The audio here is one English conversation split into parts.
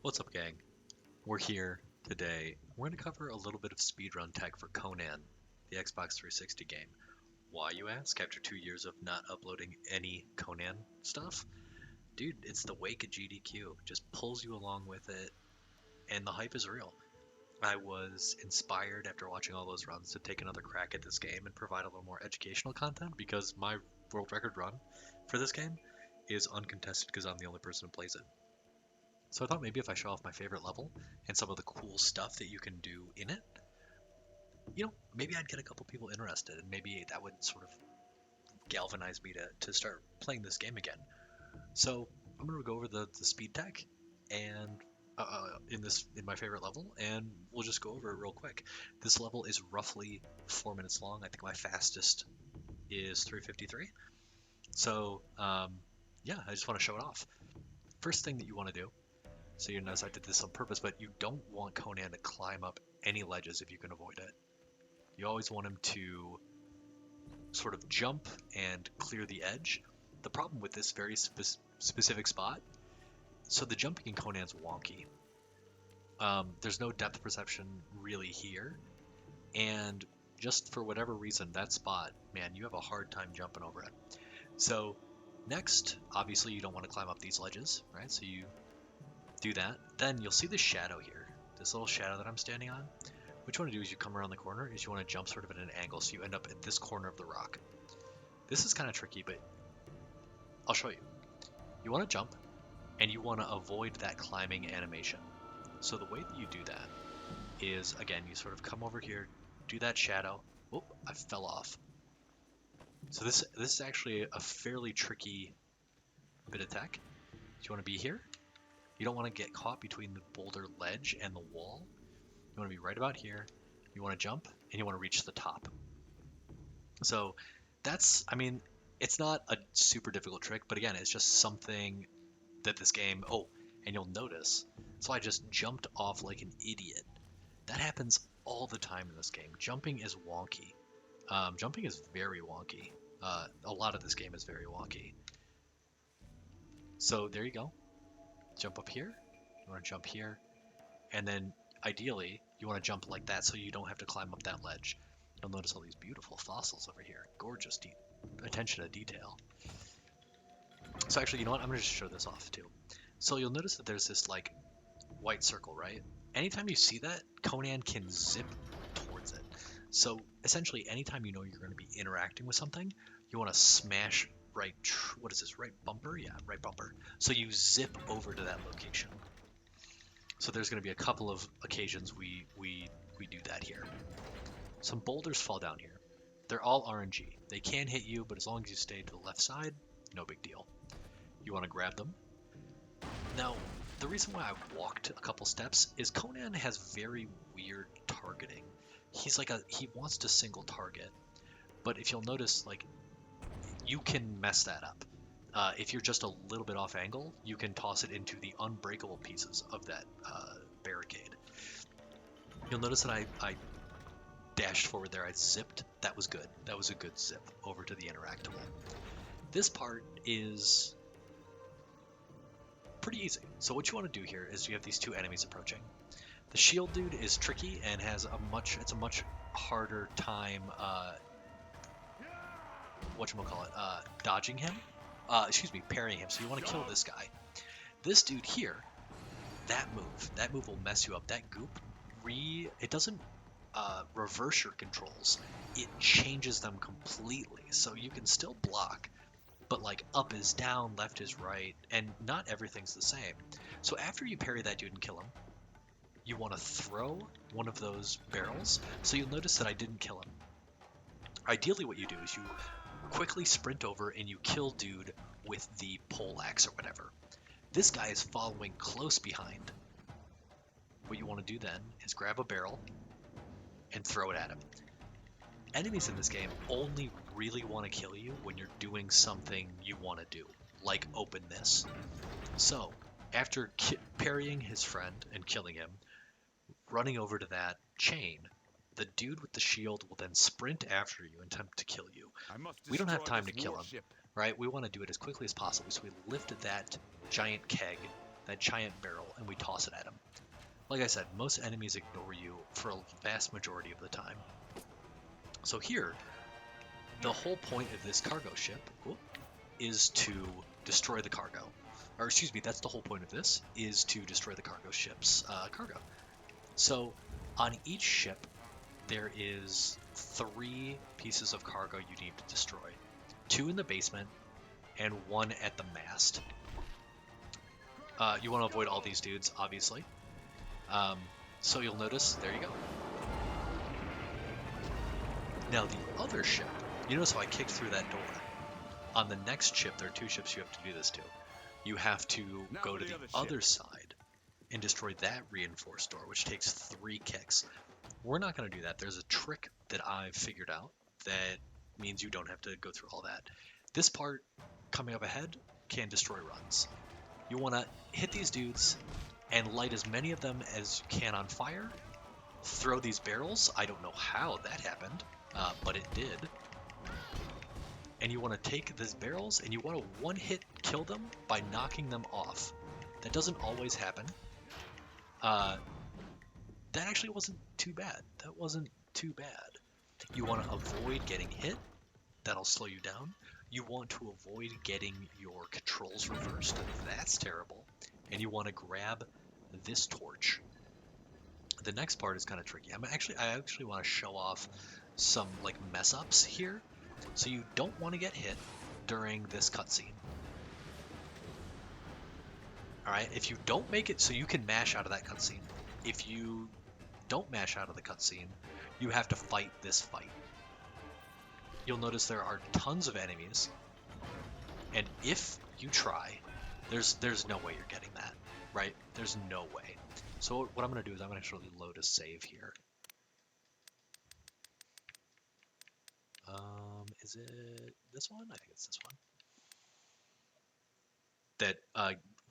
What's up, gang? We're here today. We're going to cover a little bit of speedrun tech for Conan, the Xbox 360 game. Why, you ask, after 2 years of not uploading any Conan stuff? Dude, it's the wake of GDQ. It just pulls you along with it, and the hype is real. I was inspired after watching all those runs to take another crack at this game and provide a little more educational content because my world record run for this game is uncontested because I'm the only person who plays it. So I thought maybe if I show off my favorite level and some of the cool stuff that you can do in it, maybe I'd get a couple people interested, and maybe that would sort of galvanize me to start playing this game again. So I'm gonna go over the speed tech and in my favorite level, and we'll just go over it real quick. This level is roughly 4 minutes long. I think my fastest is 3:53. So yeah, I just want to show it off. First thing that you want to do. So you notice I did this on purpose, but you don't want Conan to climb up any ledges if you can avoid it. You always want him to sort of jump and clear the edge. The problem with this very specific spot, so the jumping in Conan's wonky. There's no depth perception really here, and just for whatever reason, that spot, man, you have a hard time jumping over it. So next, obviously you don't want to climb up these ledges, right? So you do that. Then you'll see this shadow here, this little shadow that I'm standing on. What you want to do is you come around the corner, is you want to jump sort of at an angle, so you end up at this corner of the rock. This is kind of tricky, but I'll show you. You want to jump, and you want to avoid that climbing animation. So the way that you do that is, again, you sort of come over here, do that shadow. Whoop, I fell off. So this is actually a fairly tricky bit of tech. You want to be here. You don't want to get caught between the boulder ledge and the wall. You want to be right about here. You want to jump, and you want to reach the top. So that's, it's not a super difficult trick, but again, it's just something that this game, and you'll notice, so I just jumped off like an idiot. That happens all the time in this game. Jumping is wonky. Jumping is very wonky. A lot of this game is very wonky. So there you go. Jump up here, you want to jump here, and then ideally you want to jump like that so you don't have to climb up that ledge. You'll notice all these beautiful fossils over here. Gorgeous attention to detail. So actually, you know what? I'm going to just show this off too. So you'll notice that there's this like white circle, right? Anytime you see that, Conan can zip towards it. So essentially, anytime you know you're going to be interacting with something, you want to smash right bumper? Yeah, right bumper. So you zip over to that location. So there's going to be a couple of occasions we do that here. Some boulders fall down here. They're all RNG. They can hit you, but as long as you stay to the left side, no big deal. You want to grab them. Now, the reason why I walked a couple steps is Conan has very weird targeting. He wants to single target, but if you'll notice, like, you can mess that up. If you're just a little bit off angle, you can toss it into the unbreakable pieces of that barricade. You'll notice that I dashed forward there. I zipped. That was good. That was a good zip over to the interactable. This part is pretty easy. So what you want to do here is you have these two enemies approaching. The shield dude is tricky and has a much harder time dodging him. Parrying him. So you want to kill this guy. This dude here, that move will mess you up. That goop, it doesn't reverse your controls. It changes them completely. So you can still block, but like up is down, left is right, and not everything's the same. So after you parry that dude and kill him, you want to throw one of those barrels. So you'll notice that I didn't kill him. Ideally what you do is you quickly sprint over and you kill dude with the pole axe or whatever. This guy is following close behind. What you want to do then is grab a barrel and throw it at him. Enemies in this game only really want to kill you when you're doing something you want to do, like open this. So after parrying his friend and killing him, running over to that chain, the dude with the shield will then sprint after you and attempt to kill you. We don't have time to kill him, right? We want to do it as quickly as possible. So we lifted that giant keg, that giant barrel barrel and we toss it at them. Like I said, most enemies ignore you for a vast majority of the time. So here, the whole point of this cargo ship is to destroy the cargo. Or excuse me, that's the whole point of this, is to destroy the cargo ship's cargo. So on each ship, there is 3 pieces of cargo you need to destroy. 2 in the basement, and 1 at the mast. You want to avoid all these dudes, obviously. So you'll notice, there you go. Now the other ship, you notice how I kicked through that door. On the next ship, there are 2 ships you have to do this to. You have to go to the other side and destroy that reinforced door, which takes 3 kicks. We're not going to do that. There's a trick that I've figured out that means you don't have to go through all that. This part coming up ahead can destroy runs. You want to hit these dudes and light as many of them as you can on fire. Throw these barrels. I don't know how that happened, but it did. And you want to take these barrels and you want to one-hit kill them by knocking them off. That doesn't always happen. That actually wasn't too bad. That wasn't too bad. You want to avoid getting hit. That'll slow you down. You want to avoid getting your controls reversed. That's terrible. And you want to grab this torch. The next part is kind of tricky. I actually want to show off some like mess ups here. So you don't want to get hit during this cutscene. Alright, if you don't make it, so you can mash out of that cutscene. If you don't mash out of the cutscene, you have to fight this fight. You'll notice there are tons of enemies, and if you try, there's no way you're getting that, right? There's no way. So what I'm going to do is I'm going to actually load a save here. Is it this one? I think it's this one. That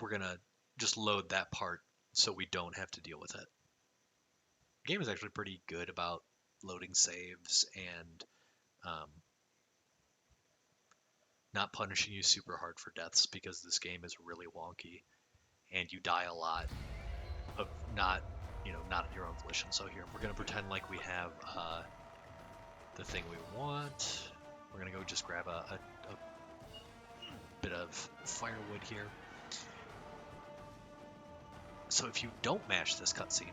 we're going to just load that part so we don't have to deal with it. The game is actually pretty good about loading saves and not punishing you super hard for deaths, because this game is really wonky and you die a lot of not your own volition. So here we're going to pretend like we have the thing we want. We're going to go just grab a bit of firewood here. So if you don't mash this cutscene,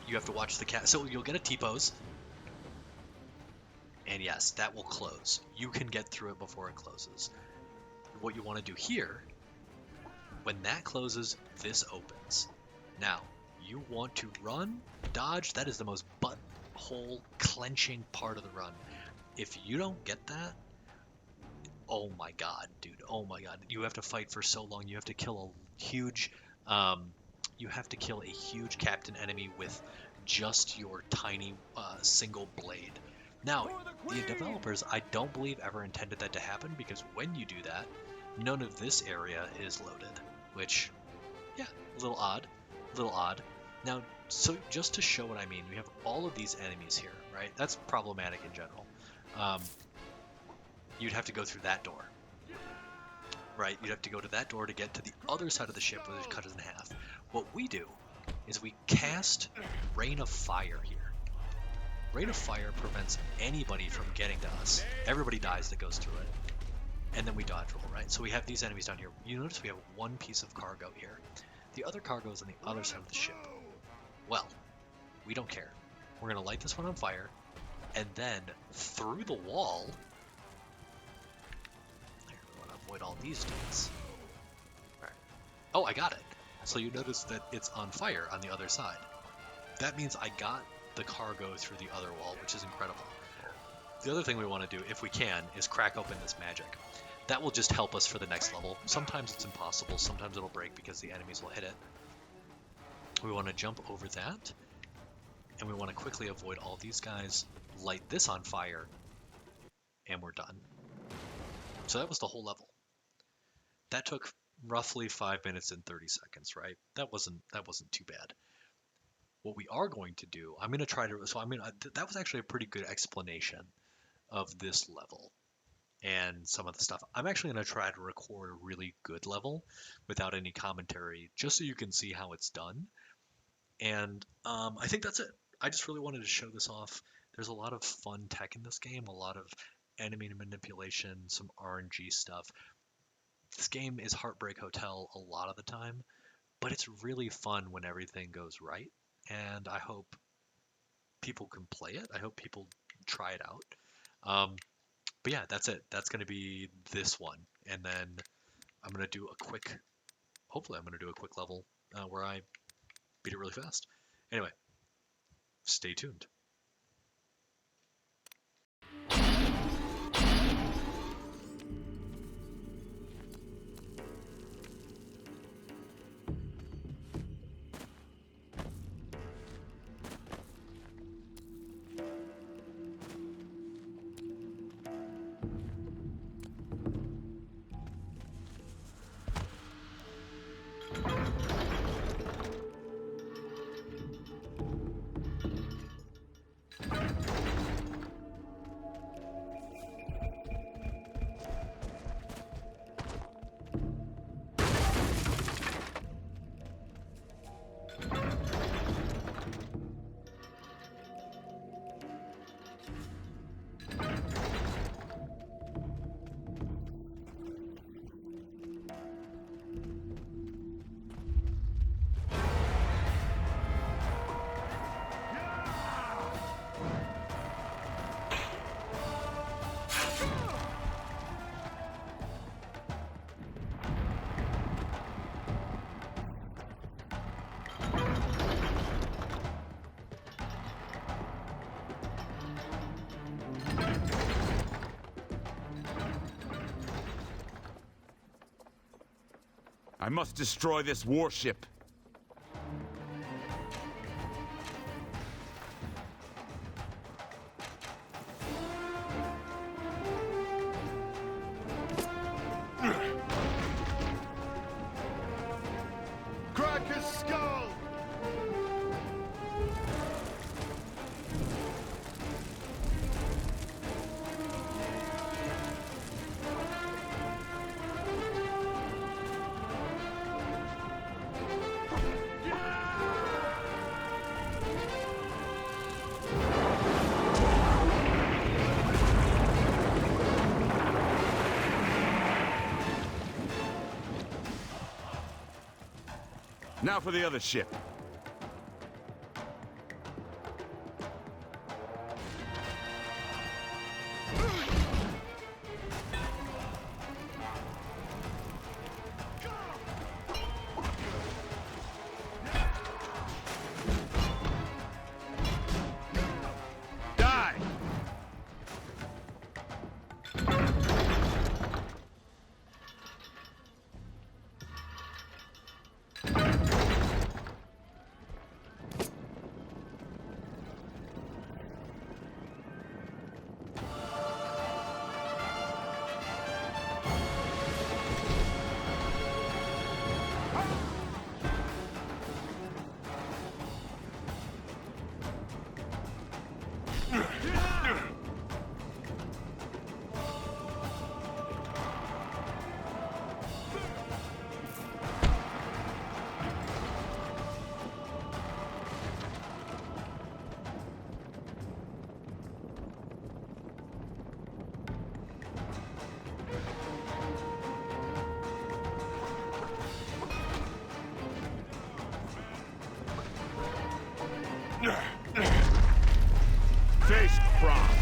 you have to watch the cat. So you'll get a T-pose. And yes, that will close. You can get through it before it closes. What you want to do here, when that closes, this opens. Now, you want to run, dodge. That is the most butthole clenching part of the run. If you don't get that, oh my god, dude. Oh my god. You have to fight for so long. You have to kill a huge captain enemy with just your tiny single blade. Now, the developers, I don't believe ever intended that to happen, because when you do that, none of this area is loaded, which, yeah, a little odd. Now, so just to show what I mean, we have all of these enemies here, right? That's problematic in general. You'd have to go through that door, right? You'd have to go to that door to get to the other side of the ship where they cut it in half. What we do is we cast Rain of Fire here. Rain of Fire prevents anybody from getting to us. Everybody dies that goes through it. And then we dodge roll, right? So we have these enemies down here. You notice we have 1 piece of cargo here. The other cargo is on the other side of the ship. Well, we don't care. We're going to light this one on fire, and then through the wall... We want to avoid all these dudes. All right. Oh, I got it. So you notice that it's on fire on the other side. That means I got the cargo through the other wall, which is incredible. The other thing we want to do, if we can, is crack open this magic. That will just help us for the next level. Sometimes it's impossible, sometimes it'll break because the enemies will hit it. We want to jump over that, and we want to quickly avoid all these guys, light this on fire, and we're done. So that was the whole level. That took roughly 5 minutes and 30 seconds, right? That wasn't too bad. What we are going to do, I'm going to try to, that was actually a pretty good explanation of this level. and some of the stuff. I'm actually going to try to record a really good level without any commentary, just so you can see how it's done. And I think that's it. I just really wanted to show this off. There's a lot of fun tech in this game, a lot of enemy manipulation, some RNG stuff. This game is Heartbreak Hotel a lot of the time, but it's really fun when everything goes right. And I hope people can play it. I hope people try it out. But yeah, that's it. That's going to be this one. And then I'm going to do a quick, hopefully, I'm going to do a quick level where I beat it really fast. Anyway, stay tuned. I must destroy this warship. Crack his skull! Now for the other ship. Die! Face prime.